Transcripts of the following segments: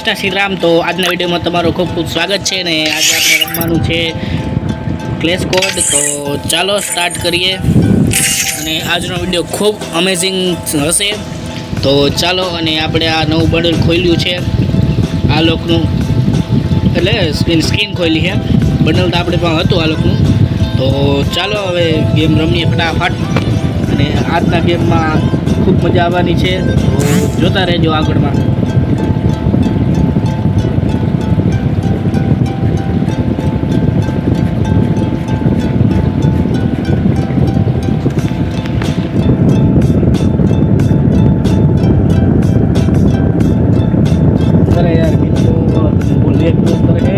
કૃષ્ણ શ્રી રામ। તો આજના વિડીયોમાં તમારું ખૂબ ખૂબ સ્વાગત છે ને આજે આપણે રમવાનું છે ક્લેશ કોડ। તો ચાલો સ્ટાર્ટ કરીએ અને આજનો વિડીયો ખૂબ અમેઝિંગ હશે। તો ચાલો અને આપણે આ નવું બન્ડલ ખોલ્યું છે આ લોકનું, એટલે સ્કીન ખોલી છે। બન્ડલ તો આપણે પણ હતું આ લોકનું। તો ચાલો હવે ગેમ રમીએ ફટાફટ અને આજના ગેમમાં ખૂબ મજા આવવાની છે। તો જોતા રહેજો આગળમાં। અરે યાર મિત્રો બોલી એક કરે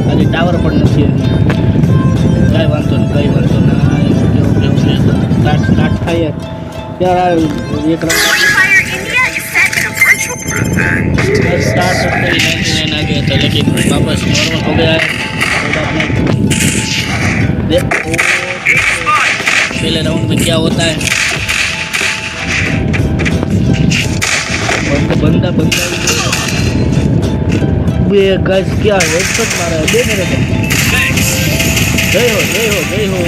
આજે ટાવર પણ નથી, કાંઈ વાંધો નહીં સ્ટાર્ટ થાય यार एक स्टार्ट करते ही 99 आ गया था, लेकिन वापस नॉर्मल हो गया है। देखो पहले राउंड में क्या होता है। बंदा ये गाइस क्या हेडशॉट मारा है, दे मेरे को। जय हो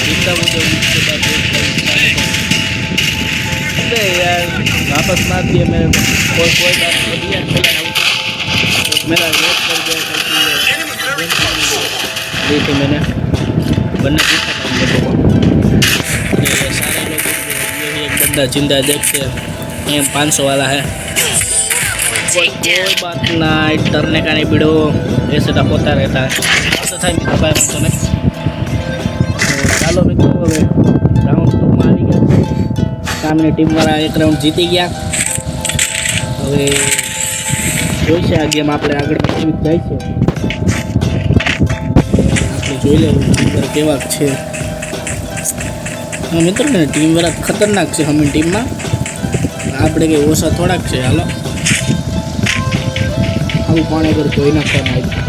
जिंदा मुझे उसके बाद अरे यार वापस मार दिए मेरे को। कोई बात नहीं, मेरा वेट कर दिया ये तो मैंने बनना जीता था लोगों को। अरे ये सारे लोग यही एक बंदा जिंदा देखते हैं, 500 वाला है। कोई बात ना, डरने का नहीं भिड़ो, ऐसे तो होता रहता है। ऐसा था मित्रों का तो नहीं। ચાલો મિત્રો હવે રાઉન્ડ 2 માં આવી ગયા છે। સામે ટીમવાળા એક રાઉન્ડ જીતી ગયા। હવે જોઈશે આ ગેમ આપણે આગળ કેવી જાય છે, આપણે જોઈ લેવું નંબર કેવા છે। હા મિત્રો ને ટીમવાળા ખતરનાક છે હમણાં ટીમમાં, આપણે કંઈ ઓછા થોડાક છે। હાલો આવું પાણી પર જોઈ નાખવાનું આવ્યું।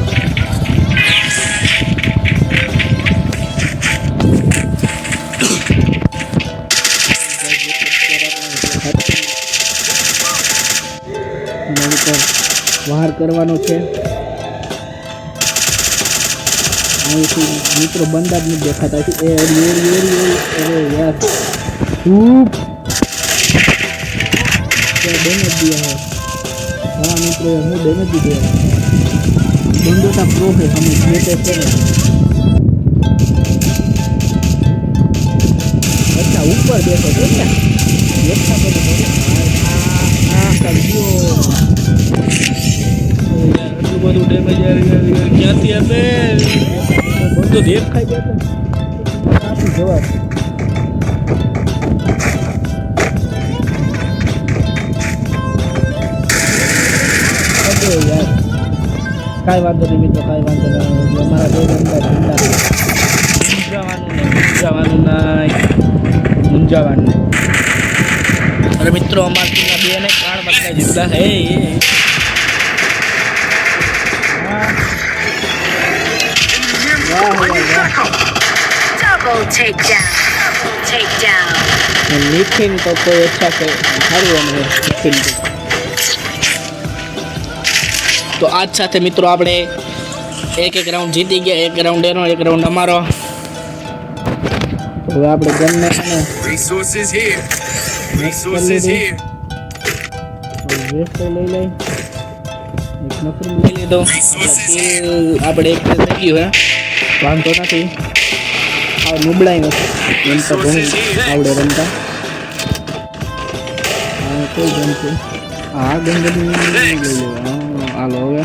બહાર કરવાનો છે અહીંથી મિત્રો, બંદા જ નથી દેખાતા છે। અરે યાર क्या डैमेज दिया है। हाँ मित्रों हमें डैमेज भी दिया है। बंदों का प्रो है, हमें लेते थे ना। अच्छा ऊपर देखो तो क्या देखा तो બધું ડેમેજ ક્યાંથી આપે બધું દેખાઈ જશે આપી જવાબ। યાર કાંઈ વાંધો નહીં મિત્રો, કાંઈ વાંધો નહીં। અમારા બે બંદા મૂંઝાવાનું નહીં। અરે મિત્રો અમારા ટીમના બે ને 3 બંદા જીતલા હે। Double takedown. नितिन तो कोई अच्छा से हारू हमें नितिन तो आज साथे मित्रों આપણે એક રાઉન્ડ જીતી ગયા। એક રાઉન્ડ એનો, એક રાઉન્ડ અમારો। હવે આપણે ગનને અને resources here વેસ્ટ લઈ લઈ, એક મશરૂમ લઈ લીધો। આપણે એક થઈ ગયું હે, વાંધો નથી। આ નુબળાઈ નથી એમ તો ઘણું આવડે રમતા। આ કોઈ ગન છે, આ ગંગની લઈ લેવા। હાલો હવે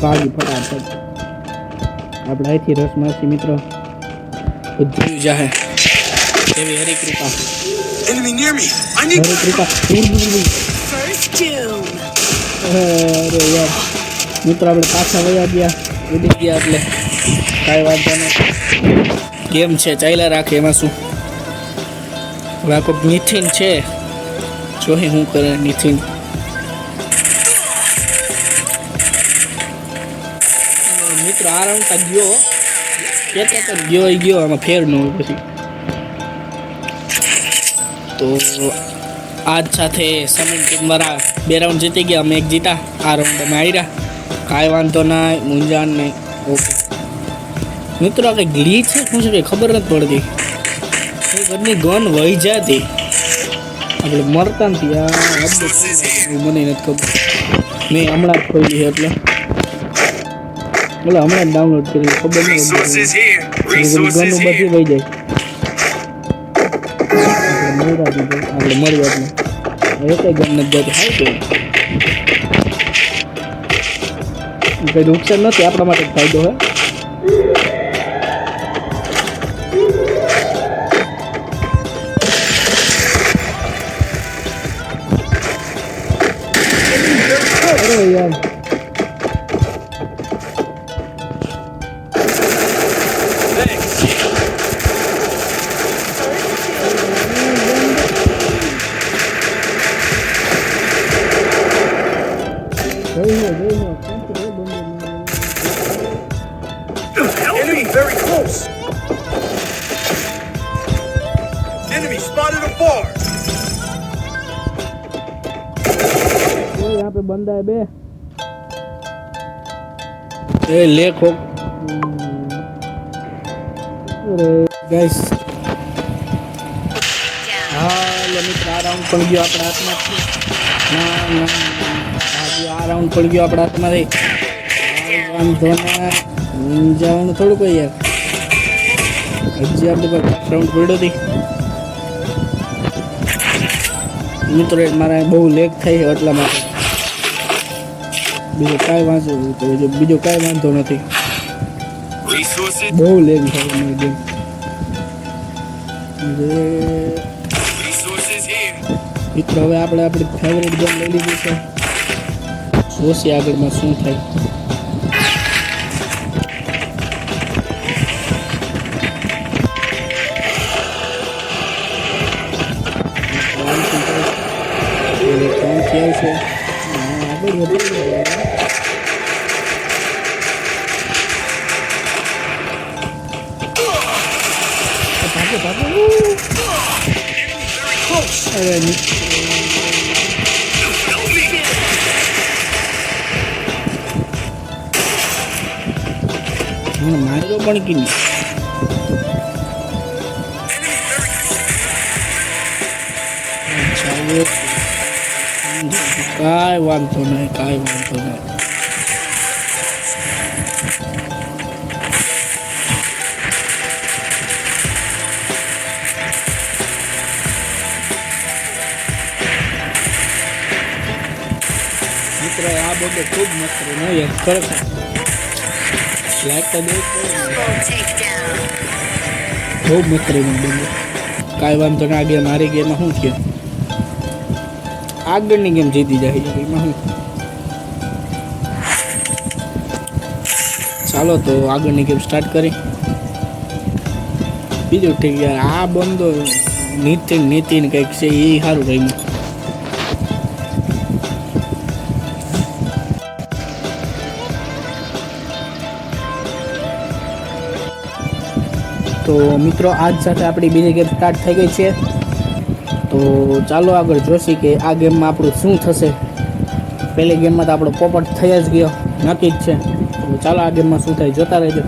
ભાગી ફટાફટ, આપણે અહીંથી રસ મારસી મિત્રો ઉદ્ધરી જાહે એવી હરી કૃપા। enemy near me I need Hari Krupa First doom. અરે યાર મિત્રો આપણે પાછા વયા ગયા, ઉડી ગયા એટલે કાંઈ વાંધો નહીં। ગેમ છે ચાલ્યા રાખે, એમાં શું। હવે આ કોઈ નિતિન છે, જોઈ શું કરે નિતિન। મિત્રો આ રાઉન્ડ ગયો કહેતો તો ગયો આમાં ફેર ન હોય પછી। તો આજ સાથે સમીર ટીમ વાળા 2 રાઉન્ડ જીતી ગયા, અમે 1 જીતા. આ રાઉન્ડ અમે હાર્યા. કાંઈ વાંધો ના, મૂંઝાણ નહીં. ઓકે મિત્રો, આ કંઈ ગ્લીચ છે શું છે કંઈ ખબર નથી પડતી. એ ઘરની ગન વહી જતી, આપણે મરતા નથી. આ મને નથી ખબર, મેં હમણાં જ ખોલી છે એટલે હમણાં જ ડાઉનલોડ કરી, ખબર નહીં Resources here. ગનનું Resources બધી here. વહી જાય. આપણે મળ્યા એટલે કઈ ગમ નથી જતી. હાઈ તો કઈ નુકસાન નથી, આપણા માટે ફાયદો હે. અરે યાર Enemy very close. Enemy spotted afar. यहाँ पे बंदा है बे. ए लेखो अरे गाइस હાલો મિત્ર, આ રાઉન્ડ પણ ગયો આપણા હાથમાંથી. આ રાઉન્ડ પણ ગયો આપણા હાથમાંથી. વાંધો ના, જવાનું થોડું કોઈ યાર. હજી આપણી પાસે રાઉન્ડ પડ્યો હતી મિત્રો. મારા બહુ લેગ થાય છે એટલા માટે. બીજો કાંઈ વાંધો નથી. Resources. બહુ લેગ થાય મારી ગેમ. Resources here. મિત્રો હવે આપણે આપણી ફેવરેટ ગેમ લઈ લીધી છે. જોશે આગળમાં શું થાય. આવશે આગળ વધી ભાગો. અરે માર્યો પણ કે નહીં. કાંઈ વાંધો નહીં. મિત્રો આ બધું ખૂબ મસ્ત રહ્યું યાર, ખરેખર લાઈક તો દે. Double takedown. બહુ મસ્ત રહ્યું બધું. કાંઈ વાંધો નહીં. આ ગેમ મારી ગેમમાં શું થયું, આગળની ગેમ જીતી જાય એમાં શું. ચાલો તો આગળની ગેમ સ્ટાર્ટ કરી. બીજું ઠીક યાર, આ બંદો નીતિન કંઈક છે એ સારું રહ્યું. તો મિત્રો આજ સાથે આપણી બીજી ગેમ સ્ટાર્ટ થઈ ગઈ છે. તો ચાલો આગળ જોશી કે આ ગેમમાં આપણું શું થશે. પહેલી ગેમમાં તો આપણો પોપટ થઈ જ ગયો, નક્કી જ છે. તો ચાલો આ ગેમમાં શું થાય જોતા રહેજો.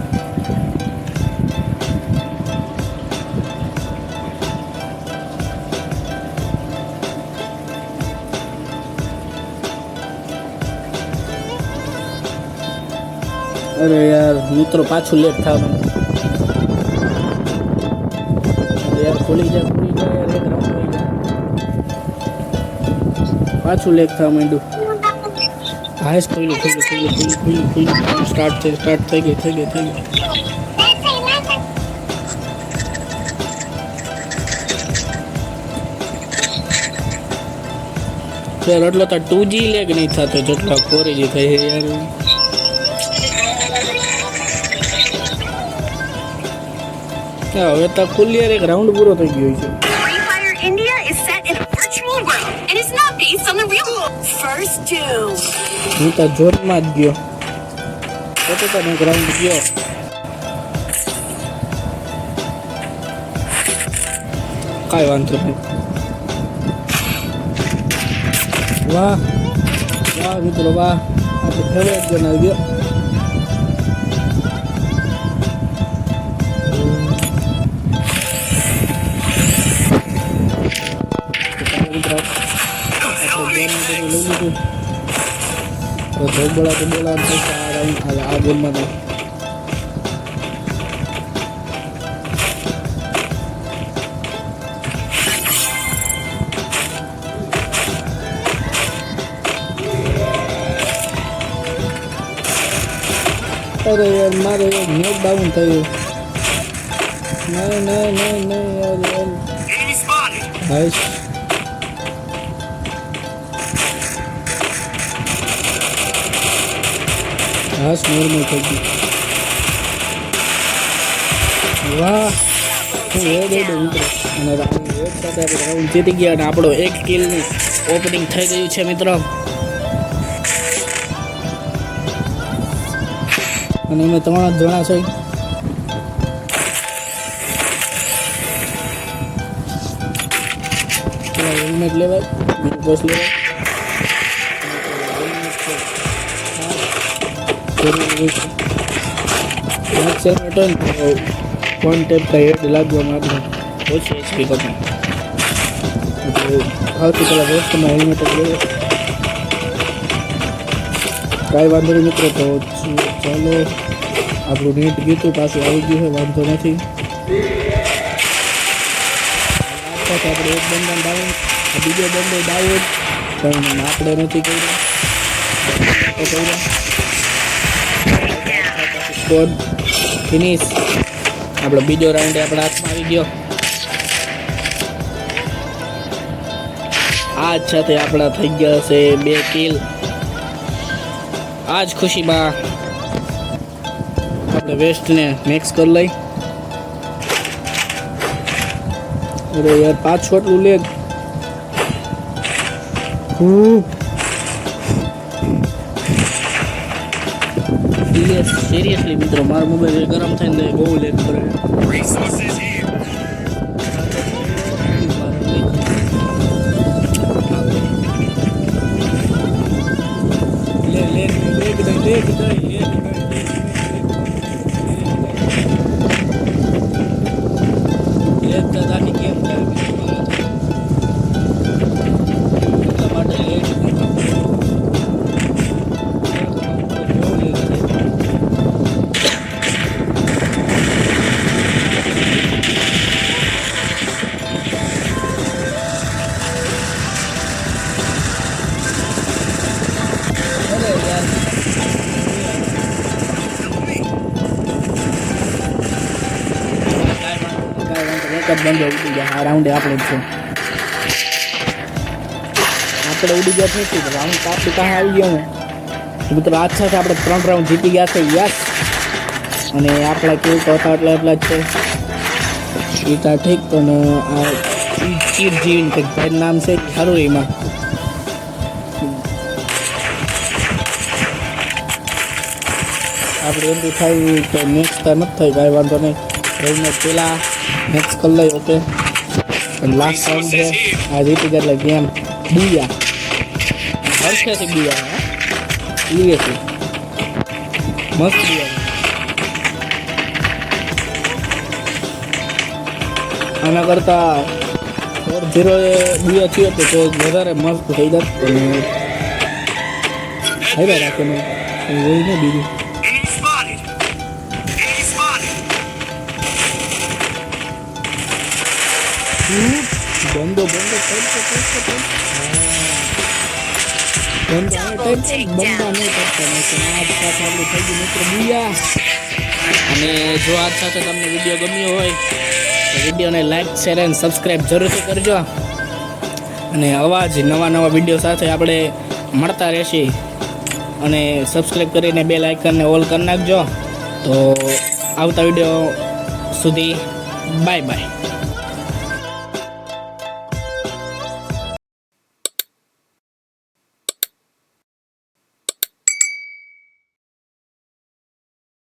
અરે યાર મિત્રો, પાછું લેટ થવાનું યાર. ખુલી જાય યાર, એક રાઉન્ડ થઈ જાય પાછું લેટ થવા માંડ્યું. હાઈસ ખોલ્યું સ્ટાર્ટ થઈ ગઈ. યાર એટલો તો 2G લેગ નહીં થતો જેટલો 4G થઈ યાર. હવે તો ફૂલ યાર એક રાઉન્ડ પૂરો થઈ ગયો છે. Free Fire India is set in a virtual world and is not based on the real world. First Doom. હું તો જોરમાં જ ગયો, તો એક રાઉન્ડ ગયો. કાંઈ વાંધો નહીં. વાહ વાહ મિત્રો વાહ, આપણો ફેવરેટ ગન આવી ગયો. મિત્રો આપણે ગેમ બધું લઈ લીધું. તો ધોબળા તો બોલા પૈસા આ રાઉન્ડ આ ગેમમાં તો અરે યાર મારે નેટ ડાઉન થયું. નહીં યાર Enemy spotted. હાઈશ. હાશ નોર્મલ થઈ ગયું. વાહ હું રેડ મિત્રો, અને એક સાથે આપણે રાઉન્ડ જીતી ગયા અને આપણો એક કિલનું ઓપનિંગ થઈ ગયું છે મિત્રો. અને અમે 3 જણા છે. હેલ્મેટ લેવાય, બીજું પોસ્ટ લેવાય. ફોન ટેપ का हेड लागવામાં આપણે ઓછી એચપી કપે. સૌથી પહેલાં દોસ્તમાં હેલ્મેટ જ લઈએ. કાંઈ વાંધો નહીં મિત્રો. તો ચાલો આપણું નેટ ગીતું પાછું આવી ગયું છે, વાંધો નથી. આપણે એક બંદા ડાઉન, બીજો બંદો ડાઉન, પણ આપણે નથી કર્યો. Score finish. આપણો બીજો રાઉન્ડ આપણા હાથમાં આવી ગયો. આજ સાથે આપણા થઈ ગયા છે 2 કિલ. આજ ખુશીમાં આપણે વેસ્ટને મેક્સ કરી લઈ. અરે યાર 5 છોટલું લે. સિરિયસલી મિત્રો, મારો મોબાઈલ ગરમ થઈને બહુ લેટ કરે. Resources here. બંધ ઉડી ગયા. આ રાઉન્ડે આપણે જ છે. આપણે ઉડી ગયા નથી, રાઉન્ડ કાપી કાંઈ આવી ગયો ને મિત્રો. આજ સાથે આપણે 3 રાઉન્ડ જીતી ગયા છે. યસ. અને આપણા કેવું તો હતા એટલા જ છે. એ તો ઠીક. પણ આ ચીર જીવીને કંઈક ભાઈનું નામ છે, સારું એમાં આપણે એમ થાય તો નેક્સ્ટ તો નથી થાય, કાંઈ વાંધો નહીં. રહીને પહેલાં નેક્સ્ટ કરી લઈ. ઓકે. પણ લાસ્ટ રાઉન્ડ છે આ જીતી ગયા એટલે ગેમ બુયા હરખેથી બુયા. સિરિયસલી મસ્ત બુયા. આના કરતાં 4-0 બુયા થયો હતો તો વધારે મસ્ત થઈ જાત. પણ હાઈલા રાખે ને હોય ને બીજું. બંદો અને જો આજ સાથે તમને વિડીયો ગમ્યો હોય તો વિડીયોને લાઈક, શેર અને સબસ્ક્રાઈબ જરૂરથી કરજો. અને આવા જ નવા વિડીયો સાથે આપણે મળતા રહેશી. અને સબસ્ક્રાઈબ કરીને બેલ આઇકનને ઓલ કરી નાખજો. તો આવતા વિડીયો સુધી બાય બાય.